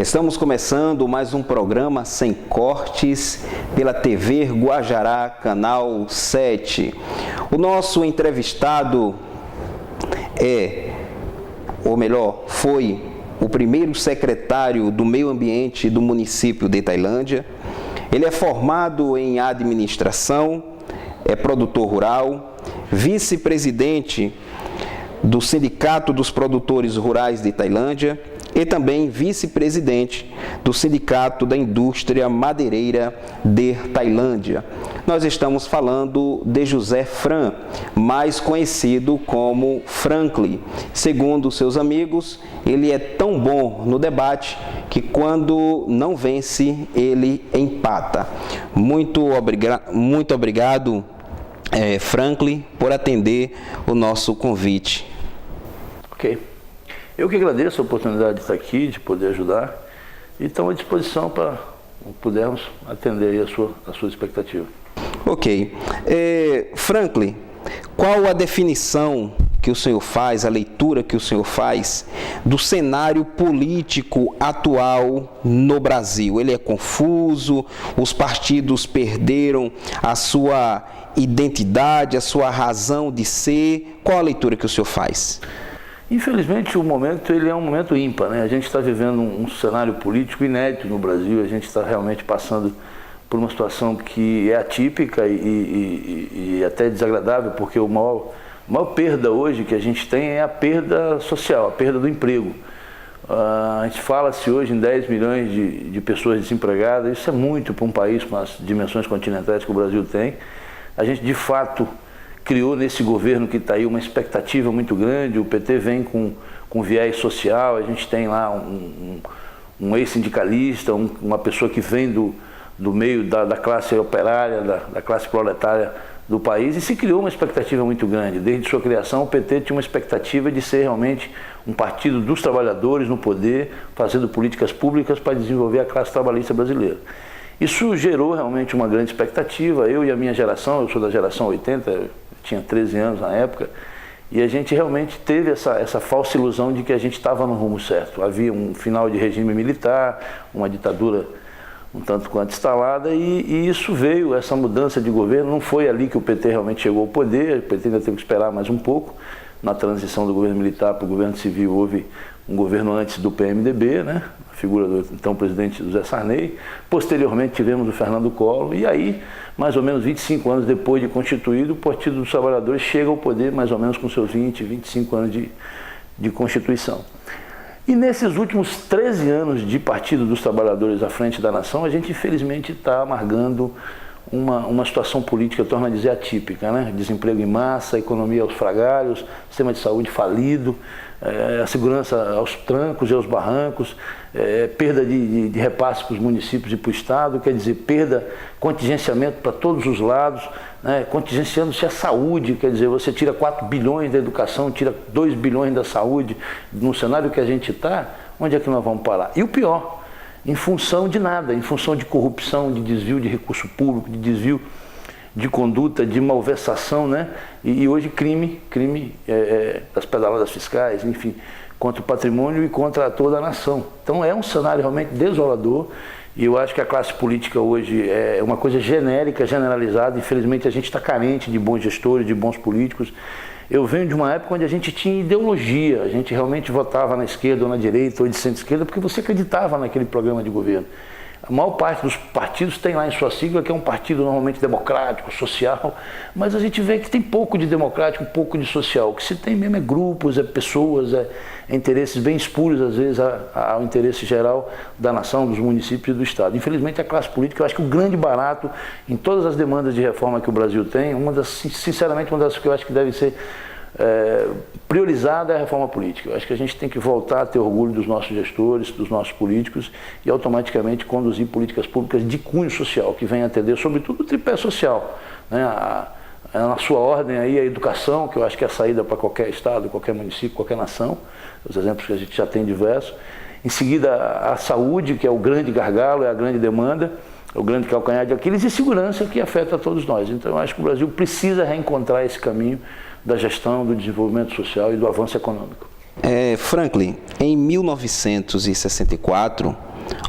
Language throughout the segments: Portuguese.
Estamos começando mais um programa Sem Cortes pela TV Guajará, canal 7. O nosso entrevistado foi o primeiro secretário do Meio Ambiente do município de Tailândia. Ele é formado em administração, é produtor rural, vice-presidente do Sindicato dos Produtores Rurais de Tailândia e também vice-presidente do Sindicato da Indústria Madeireira de Tailândia. Nós estamos falando de José Fran, mais conhecido como Franklin. Segundo seus amigos, ele é tão bom no debate que quando não vence, ele empata. Muito obrigado, Franklin, por atender o nosso convite. Ok. Eu que agradeço a oportunidade de estar aqui, de poder ajudar, e estamos à disposição para pudermos atender aí a sua expectativa. Ok. Franklin, qual a definição que o senhor faz, a leitura que o senhor faz do cenário político atual no Brasil? Ele é confuso, os partidos perderam a sua identidade, a sua razão de ser. Qual a leitura que o senhor faz? Infelizmente, o momento ele é um momento ímpar, né? A gente está vivendo um cenário político inédito no Brasil, a gente está realmente passando por uma situação que é atípica e até desagradável, porque a maior perda hoje que a gente tem é a perda social, a perda do emprego. A gente fala-se hoje em 10 milhões de pessoas desempregadas, isso é muito para um país com as dimensões continentais que o Brasil tem. A gente, de fato, criou nesse governo que está aí uma expectativa muito grande, o PT vem com viés social, a gente tem lá um ex-sindicalista, uma pessoa que vem do meio da classe operária, da classe proletária do país, e se criou uma expectativa muito grande. Desde sua criação, o PT tinha uma expectativa de ser realmente um partido dos trabalhadores no poder, fazendo políticas públicas para desenvolver a classe trabalhista brasileira. Isso gerou realmente uma grande expectativa. Eu e a minha geração, eu sou da geração 80, tinha 13 anos na época, e a gente realmente teve essa falsa ilusão de que a gente estava no rumo certo. Havia um final de regime militar, uma ditadura um tanto quanto instalada, e isso veio, essa mudança de governo. Não foi ali que o PT realmente chegou ao poder, o PT ainda teve que esperar mais um pouco. Na transição do governo militar para o governo civil houve um governo antes do PMDB, né? A figura do então presidente José Sarney. Posteriormente tivemos o Fernando Collor, e aí, mais ou menos 25 anos depois de constituído, o Partido dos Trabalhadores chega ao poder mais ou menos com seus 25 anos de constituição. E nesses últimos 13 anos de Partido dos Trabalhadores à frente da nação, a gente infelizmente está amargando uma situação política, eu torno a dizer, atípica, né? Desemprego em massa, economia aos frangalhos, sistema de saúde falido, a segurança aos trancos e aos barrancos, perda de repasse para os municípios e para o Estado, quer dizer, contingenciamento para todos os lados, né? Contingenciando-se a saúde, quer dizer, você tira 4 bilhões da educação, tira 2 bilhões da saúde. No cenário que a gente está, onde é que nós vamos parar? E o pior, em função de nada, em função de corrupção, de desvio de recurso público, de desvio de conduta, de malversação, né? E hoje crime das pedaladas fiscais, enfim, contra o patrimônio e contra toda a nação. Então é um cenário realmente desolador, e eu acho que a classe política hoje é uma coisa genérica, generalizada. Infelizmente a gente está carente de bons gestores, de bons políticos. Eu venho de uma época onde a gente tinha ideologia, a gente realmente votava na esquerda ou na direita ou de centro-esquerda porque você acreditava naquele programa de governo. A maior parte dos partidos tem lá em sua sigla que é um partido normalmente democrático, social, mas a gente vê que tem pouco de democrático, pouco de social. O que se tem mesmo é grupos, é pessoas, é interesses bem espúrios, às vezes, ao interesse geral da nação, dos municípios e do Estado. Infelizmente, a classe política, eu acho que o grande barato em todas as demandas de reforma que o Brasil tem, sinceramente, uma das que eu acho que deve ser priorizada é a reforma política. Eu acho que a gente tem que voltar a ter orgulho dos nossos gestores, dos nossos políticos, e automaticamente conduzir políticas públicas de cunho social, que venham atender sobretudo o tripé social, né? Na sua ordem aí a educação, que eu acho que é a saída para qualquer estado, qualquer município, qualquer nação, os exemplos que a gente já tem diversos. Em seguida, a saúde, que é o grande gargalo, é a grande demanda, o grande calcanhar de Aquiles, e segurança, que afeta a todos nós. Então eu acho que o Brasil precisa reencontrar esse caminho da gestão, do desenvolvimento social e do avanço econômico. Franklin, em 1964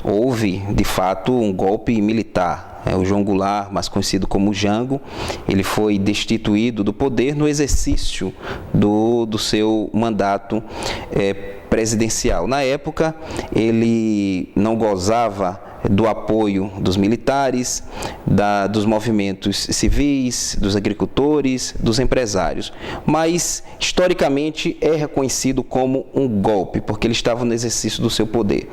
houve de fato um golpe militar. O João Goulart, mais conhecido como Jango, ele foi destituído do poder no exercício do seu mandato presidencial. Na época, ele não gozava do apoio dos militares, dos movimentos civis, dos agricultores, dos empresários. Mas, historicamente, é reconhecido como um golpe, porque ele estava no exercício do seu poder.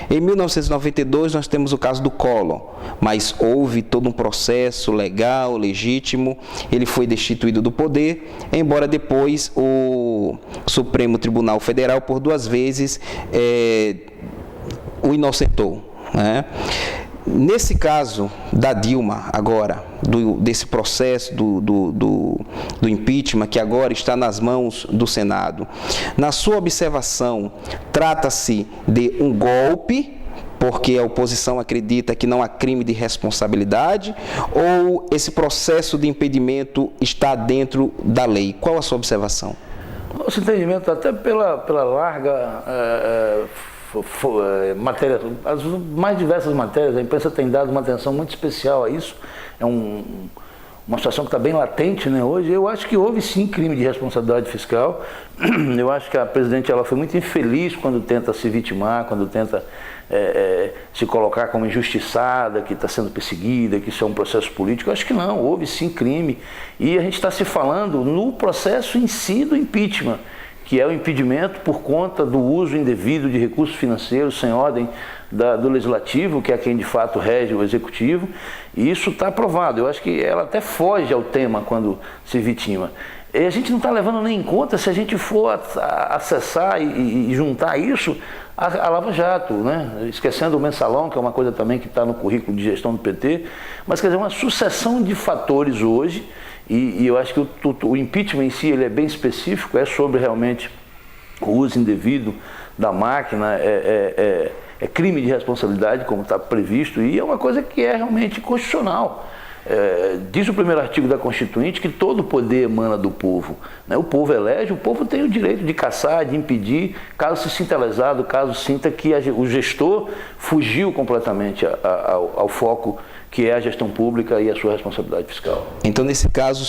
Em 1992, nós temos o caso do Collor, mas houve todo um processo legal, legítimo. Ele foi destituído do poder, embora depois o Supremo Tribunal Federal, por 2 vezes, o inocentou. Nesse caso da Dilma agora, desse processo do impeachment que agora está nas mãos do Senado, na sua observação, trata-se de um golpe, porque a oposição acredita que não há crime de responsabilidade, ou esse processo de impedimento está dentro da lei? Qual a sua observação? Nosso entendimento, até pela larga matéria, as mais diversas matérias, a imprensa tem dado uma atenção muito especial a isso. É uma situação que está bem latente, né, hoje. Eu acho que houve sim crime de responsabilidade fiscal. Eu acho que a presidente ela foi muito infeliz quando tenta se vitimar, quando tenta se colocar como injustiçada, que está sendo perseguida, que isso é um processo político. Eu acho que não, houve sim crime. E a gente está se falando no processo em si do impeachment, que é o impedimento por conta do uso indevido de recursos financeiros sem ordem do Legislativo, que é quem de fato rege o Executivo, e isso está aprovado. Eu acho que ela até foge ao tema quando se vitima. E a gente não está levando nem em conta se a gente for acessar e juntar isso a Lava Jato, né? Esquecendo o mensalão, que é uma coisa também que está no currículo de gestão do PT, mas quer dizer, uma sucessão de fatores hoje. E eu acho que o impeachment em si ele é bem específico, é sobre realmente o uso indevido da máquina, é crime de responsabilidade, como está previsto, e é uma coisa que é realmente constitucional. Diz o primeiro artigo da Constituinte que todo poder emana do povo, né? O povo elege, o povo tem o direito de caçar, de impedir, caso se sinta lesado, caso sinta que o gestor fugiu completamente ao foco que é a gestão pública e a sua responsabilidade fiscal. Então, nesse caso,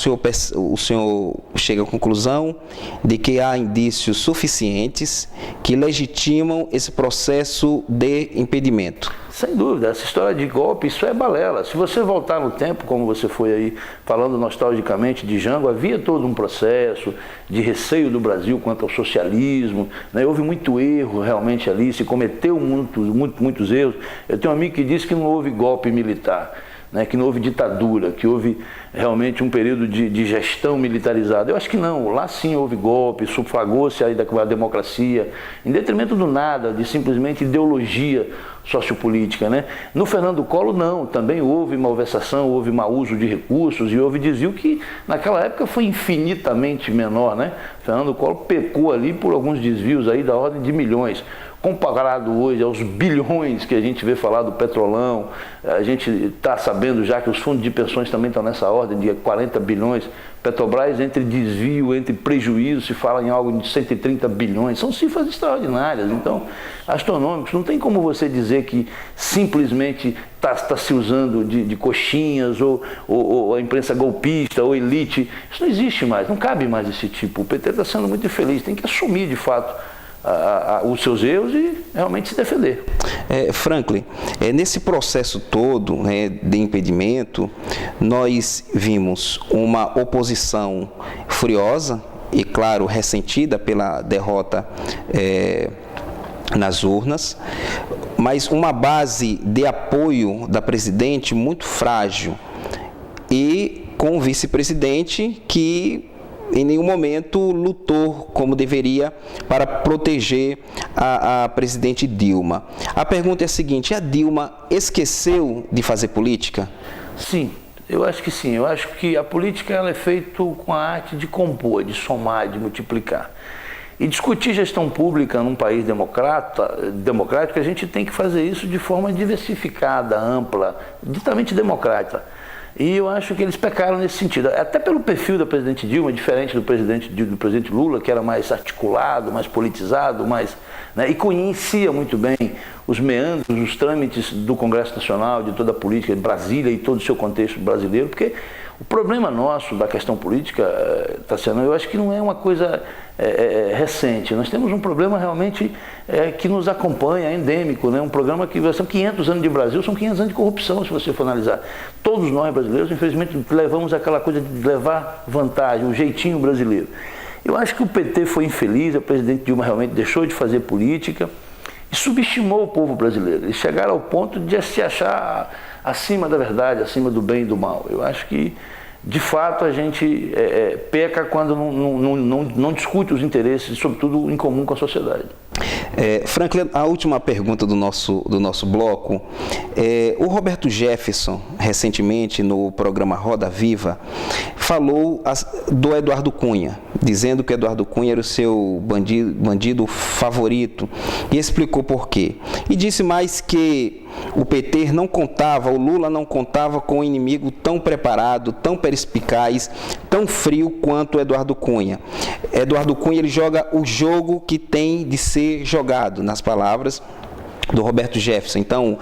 o senhor chega à conclusão de que há indícios suficientes que legitimam esse processo de impedimento? Sem dúvida, essa história de golpe, isso é balela. Se você voltar no tempo, como você foi aí falando nostalgicamente de Jango, havia todo um processo de receio do Brasil quanto ao socialismo, né? Houve muito erro realmente ali, se cometeu muitos erros. Eu tenho um amigo que disse que não houve golpe militar, né, que não houve ditadura, que houve realmente um período de gestão militarizada. Eu acho que não, lá sim houve golpe, sufragou-se aí da democracia, em detrimento do nada, de simplesmente ideologia sociopolítica, né? No Fernando Collor não, também houve malversação, houve mau uso de recursos e houve desvio que naquela época foi infinitamente menor, né? Fernando Collor pecou ali por alguns desvios aí da ordem de milhões. Comparado hoje aos bilhões que a gente vê falar do Petrolão, a gente está sabendo já que os fundos de pensões também estão nessa ordem de 40 bilhões. Petrobras, entre desvio, entre prejuízo, se fala em algo de 130 bilhões. São cifras extraordinárias, então, astronômicas. Não tem como você dizer que simplesmente está se usando de coxinhas ou a imprensa golpista ou elite. Isso não existe mais, não cabe mais esse tipo. O PT está sendo muito infeliz, tem que assumir de fato os seus erros e realmente se defender. Franklin, nesse processo todo, né, de impedimento, nós vimos uma oposição furiosa e, claro, ressentida pela derrota nas urnas, mas uma base de apoio da presidente muito frágil e com o vice-presidente que em nenhum momento lutou como deveria para proteger a presidente Dilma. A pergunta é a seguinte: a Dilma esqueceu de fazer política? Sim, eu acho que sim. Eu acho que a política ela é feita com a arte de compor, de somar, de multiplicar. E discutir gestão pública num país democrático, a gente tem que fazer isso de forma diversificada, ampla, ditamente democrática. E eu acho que eles pecaram nesse sentido. Até pelo perfil da presidente Dilma, diferente do presidente Lula, que era mais articulado, mais politizado, e conhecia muito bem os meandros, os trâmites do Congresso Nacional, de toda a política de Brasília e todo o seu contexto brasileiro, porque o problema nosso da questão política, Tassiano, eu acho que não é uma coisa recente. Nós temos um problema realmente que nos acompanha, é endêmico, né? Um programa que são 500 anos de Brasil, são 500 anos de corrupção, se você for analisar. Todos nós brasileiros, infelizmente, levamos aquela coisa de levar vantagem, o jeitinho brasileiro. Eu acho que o PT foi infeliz, a presidente Dilma realmente deixou de fazer política e subestimou o povo brasileiro. Eles chegaram ao ponto de se achar acima da verdade, acima do bem e do mal. Eu acho que, de fato, a gente peca quando não discute os interesses, sobretudo em comum com a sociedade. Franklin, a última pergunta do nosso bloco. O Roberto Jefferson, recentemente, no programa Roda Viva, falou do Eduardo Cunha, dizendo que Eduardo Cunha era o seu bandido favorito, e explicou por quê. E disse mais que o PT não contava, o Lula não contava com um inimigo tão preparado, tão perspicaz, tão frio quanto o Eduardo Cunha. Eduardo Cunha, ele joga o jogo que tem de ser jogado, nas palavras do Roberto Jefferson. Então,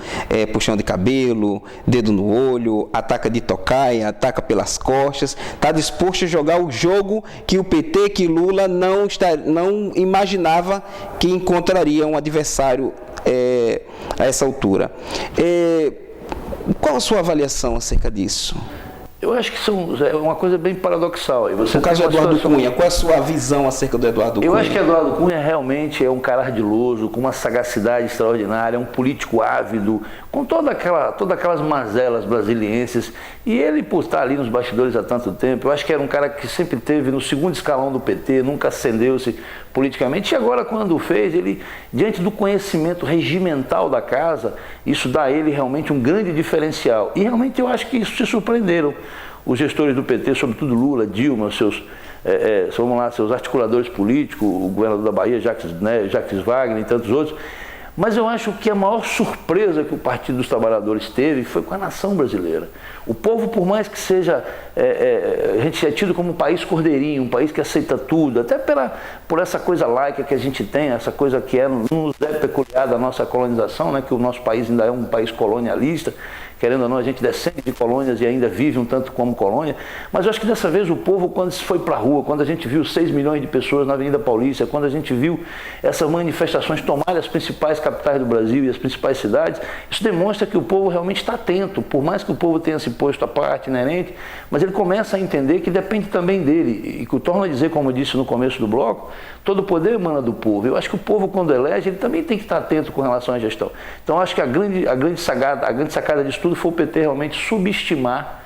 puxão de cabelo, dedo no olho, ataca de tocaia, ataca pelas costas, está disposto a jogar o jogo que o PT, que Lula não imaginava que encontraria um adversário a essa altura. Qual a sua avaliação acerca disso? Eu acho que é uma coisa bem paradoxal. No caso do Eduardo Cunha, qual é a sua visão acerca do Eduardo Cunha? Eu acho que Eduardo Cunha realmente é um cara ardiloso, com uma sagacidade extraordinária, um político ávido, com todas aquelas mazelas brasilienses. E ele, por estar ali nos bastidores há tanto tempo, eu acho que era um cara que sempre esteve no segundo escalão do PT, nunca acendeu-se politicamente. E agora, quando o fez, ele, diante do conhecimento regimental da casa, isso dá a ele realmente um grande diferencial. E realmente eu acho que isso se surpreenderam os gestores do PT, sobretudo Lula, Dilma, seus articuladores políticos, o governador da Bahia, Jacques Wagner e tantos outros. Mas eu acho que a maior surpresa que o Partido dos Trabalhadores teve foi com a nação brasileira. O povo, por mais que seja, a gente é tido como um país cordeirinho, um país que aceita tudo, até por essa coisa laica que a gente tem, essa coisa que nos é peculiar da nossa colonização, né, que o nosso país ainda é um país colonialista, querendo ou não, a gente descende de colônias e ainda vive um tanto como colônia, mas eu acho que dessa vez o povo, quando se foi para a rua, quando a gente viu 6 milhões de pessoas na Avenida Paulista, quando a gente viu essas manifestações tomarem as principais capitais do Brasil e as principais cidades, isso demonstra que o povo realmente está atento, por mais que o povo tenha se posto à parte inerente, mas ele começa a entender que depende também dele, e que eu torno a dizer, como eu disse no começo do bloco, todo o poder emana do povo. Eu acho que o povo, quando elege, ele também tem que estar atento com relação à gestão. Então, eu acho que a grande sacada disso tudo foi o PT realmente subestimar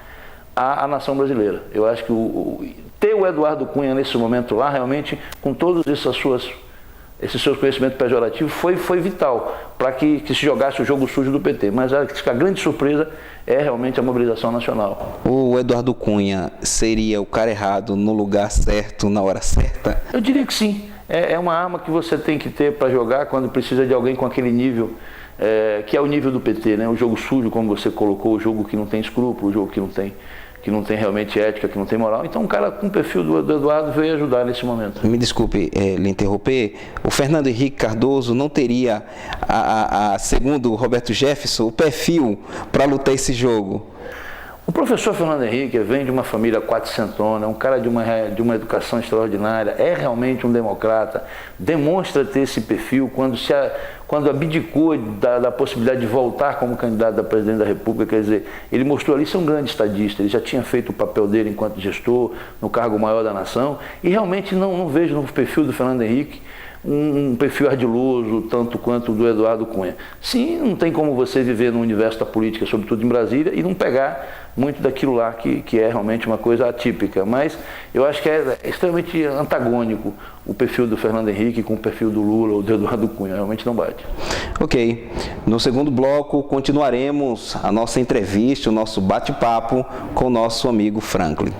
a nação brasileira. Eu acho que ter o Eduardo Cunha nesse momento lá, realmente, com todos esses seus conhecimentos pejorativos, foi vital para que se jogasse o jogo sujo do PT. Mas acho que a grande surpresa é realmente a mobilização nacional. O Eduardo Cunha seria o cara errado no lugar certo, na hora certa? Eu diria que sim. É uma arma que você tem que ter para jogar quando precisa de alguém com aquele nível, que é o nível do PT, né? O jogo sujo, como você colocou, o jogo que não tem escrúpulo, o jogo que não tem realmente ética, que não tem moral. Então, um cara com o perfil do Eduardo veio ajudar nesse momento. Me desculpe lhe interromper, o Fernando Henrique Cardoso não teria, segundo o Roberto Jefferson, o perfil para lutar esse jogo? O professor Fernando Henrique vem de uma família quatrocentona, é um cara de uma educação extraordinária, é realmente um democrata, demonstra ter esse perfil quando abdicou da possibilidade de voltar como candidato a presidente da República. Quer dizer, ele mostrou ali ser um grande estadista, ele já tinha feito o papel dele enquanto gestor, no cargo maior da nação, e realmente não vejo no perfil do Fernando Henrique um perfil ardiloso, tanto quanto o do Eduardo Cunha. Sim, não tem como você viver no universo da política, sobretudo em Brasília, e não pegar muito daquilo lá que é realmente uma coisa atípica. Mas eu acho que é extremamente antagônico o perfil do Fernando Henrique com o perfil do Lula ou do Eduardo Cunha. Realmente não bate. Ok. No segundo bloco, continuaremos a nossa entrevista, o nosso bate-papo com o nosso amigo Franklin.